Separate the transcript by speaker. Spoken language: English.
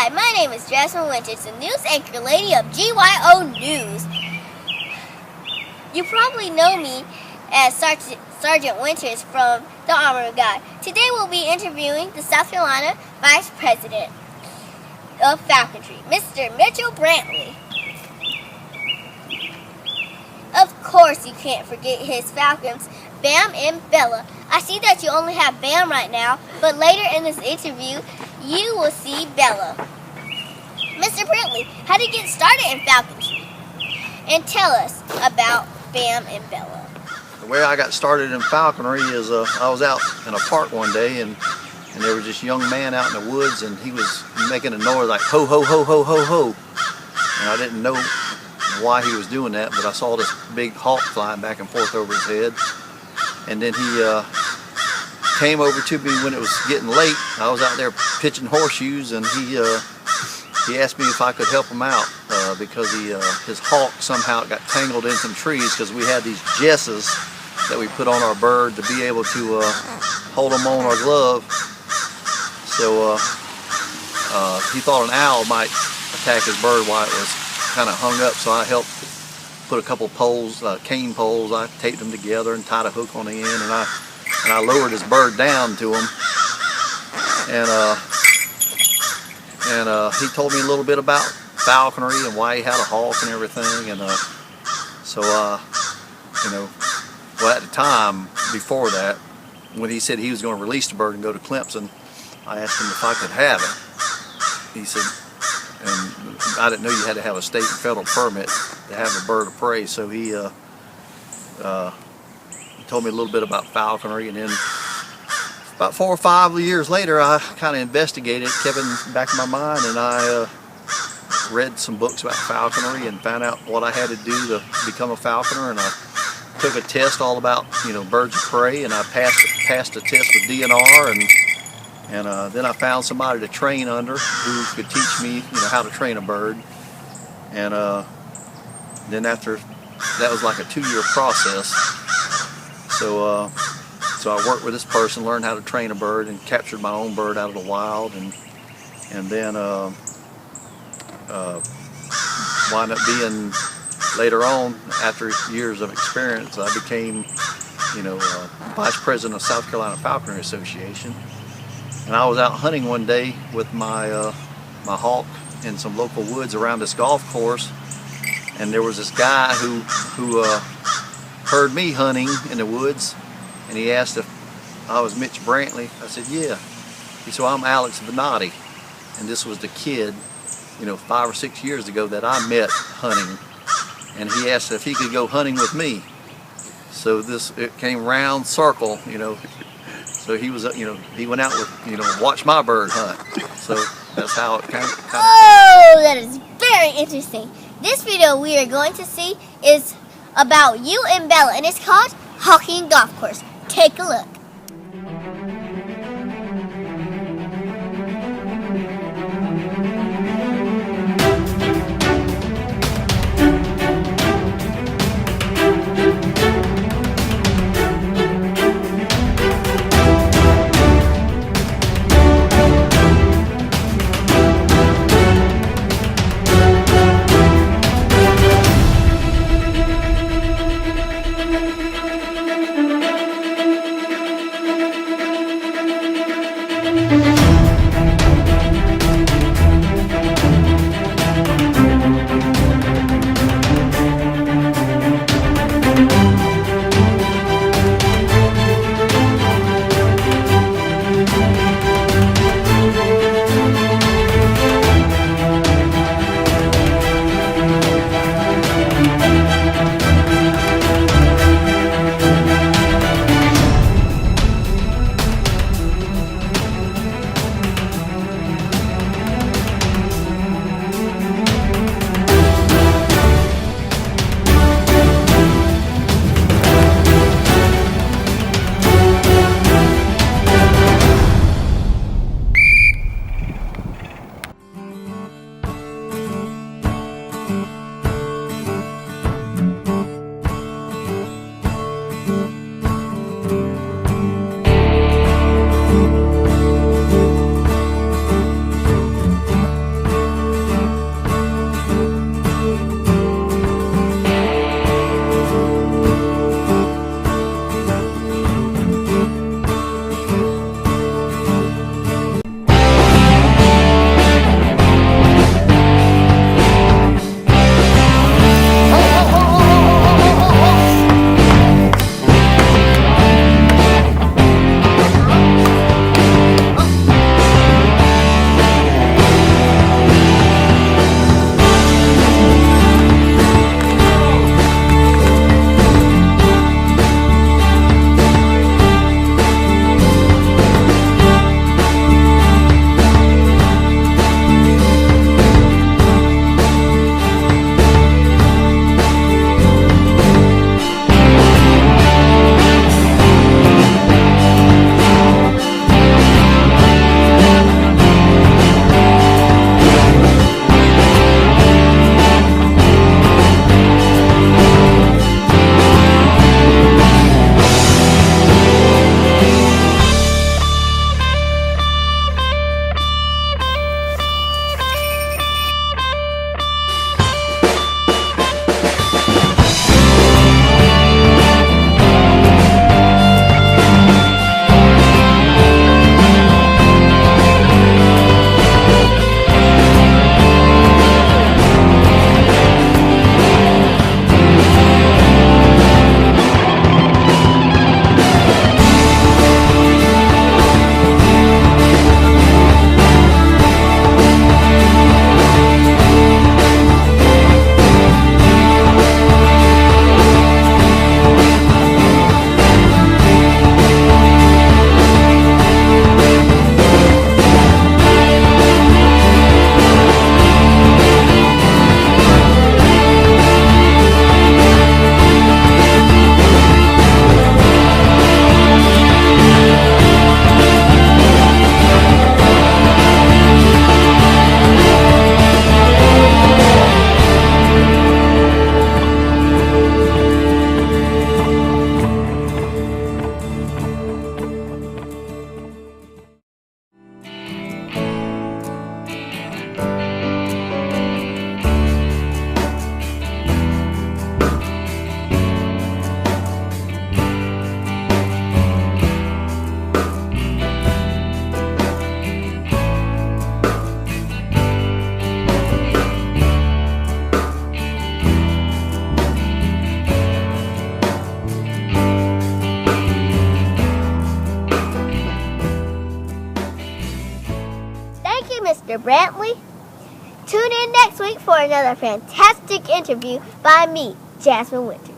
Speaker 1: Hi, my name is Jasmine Winters, the news anchor lady of G.Y.O. News. You probably know me as Sergeant Winters from the Armor God. Today we'll be interviewing the South Carolina Vice President of Falconry, Mr. Mitchell Brantley. Of course you can't forget his falcons, Bam and Bella. I see that you only have Bam right now, but later in this interview, you will see Bella. Mr. Brantley, how did you get started in falconry? And tell us about Bam and Bella.
Speaker 2: The way I got started in falconry is I was out in a park one day and there was this young man out in the woods and he was making a noise like ho ho ho ho ho ho. And I didn't know why he was doing that, but I saw this big hawk flying back and forth over his head. And then he came over to me when it was getting late. I was out there pitching horseshoes and he asked me if I could help him out because his hawk somehow got tangled in some trees because we had these jesses that we put on our bird to be able to hold them on our glove. So he thought an owl might attack his bird while it was kind of hung up, so I helped put a couple poles, cane poles. I taped them together and tied a hook on the end, and I lowered his bird down to him, and he told me a little bit about falconry and why he had a hawk and everything, and so you know, well, at the time before that, when he said he was going to release the bird and go to Clemson, I asked him if I could have it. He said, and I didn't know you had to have a state and federal permit to have a bird of prey, so he told me a little bit about falconry, and then about 4 or 5 years later I kind of investigated, kept it back in my mind, and I read some books about falconry and found out what I had to do to become a falconer, and I took a test all about, you know, birds of prey, and I passed a test with DNR, and then I found somebody to train under who could teach me, you know, how to train a bird. And then after that was like a 2-year process. So so I worked with this person, learned how to train a bird, and captured my own bird out of the wild, and then wound up being, later on, after years of experience, I became, you know, vice president of South Carolina Falconry Association. And I was out hunting one day with my my hawk in some local woods around this golf course, and there was this guy who heard me hunting in the woods, and he asked if I was Mitch Brantley. I said, yeah. He said, well, I'm Alex Venati, and this was the kid, you know, 5 or 6 years ago that I met hunting, and he asked if he could go hunting with me. So it came round circle, you know. So he was, you know, he went out with, you know, watch my bird hunt. So that's how it kind of.
Speaker 1: Oh, that is very interesting. This video we are going to see is about you and Bella, and it's called Hawking Golf Course. Take a look. Mr. Brantley. Tune in next week for another fantastic interview by me, Jasmine Winters.